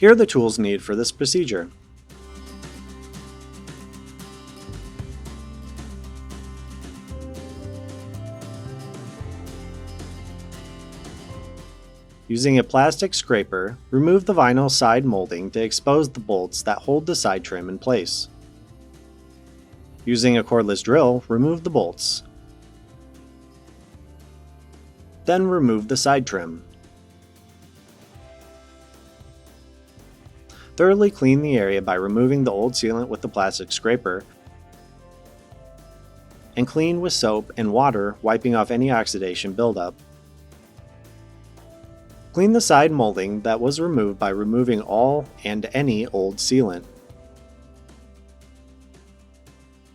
Here are the tools needed for this procedure. Using a plastic scraper, remove the vinyl side molding to expose the bolts that hold the side trim in place. Using a cordless drill, remove the bolts. Then remove the side trim. Thoroughly clean the area by removing the old sealant with the plastic scraper, and clean with soap and water, wiping off any oxidation buildup. Clean the side molding that was removed by removing all and any old sealant.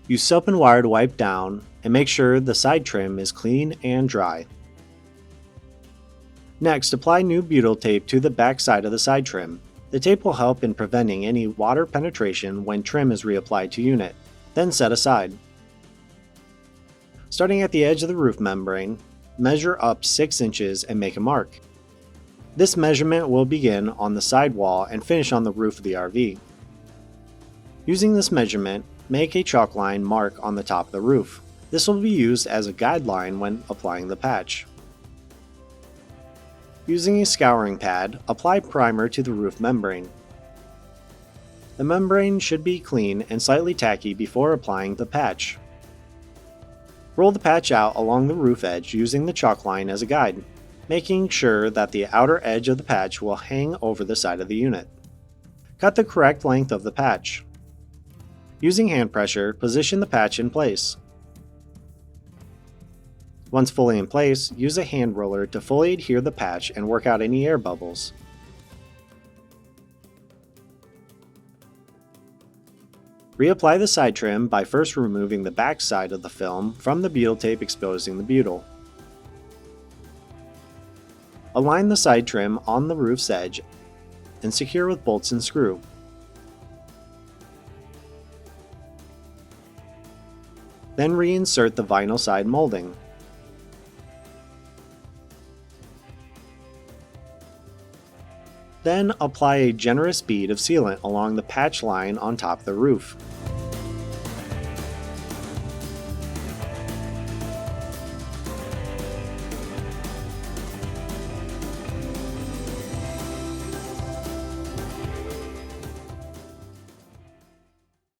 Use soap and water to wipe down and make sure the side trim is clean and dry. Next, apply new butyl tape to the back side of the side trim. The tape will help in preventing any water penetration when trim is reapplied to unit, then set aside. Starting at the edge of the roof membrane, measure up 6 inches and make a mark. This measurement will begin on the side wall and finish on the roof of the RV. Using this measurement, make a chalk line mark on the top of the roof. This will be used as a guideline when applying the patch. Using a scouring pad, apply primer to the roof membrane. The membrane should be clean and slightly tacky before applying the patch. Roll the patch out along the roof edge using the chalk line as a guide, making sure that the outer edge of the patch will hang over the side of the unit. Cut the correct length of the patch. Using hand pressure, position the patch in place. Once fully in place, use a hand roller to fully adhere the patch and work out any air bubbles. Reapply the side trim by first removing the back side of the film from the butyl tape exposing the butyl. Align the side trim on the roof's edge and secure with bolts and screw. Then reinsert the vinyl side molding. Then apply a generous bead of sealant along the patch line on top of the roof.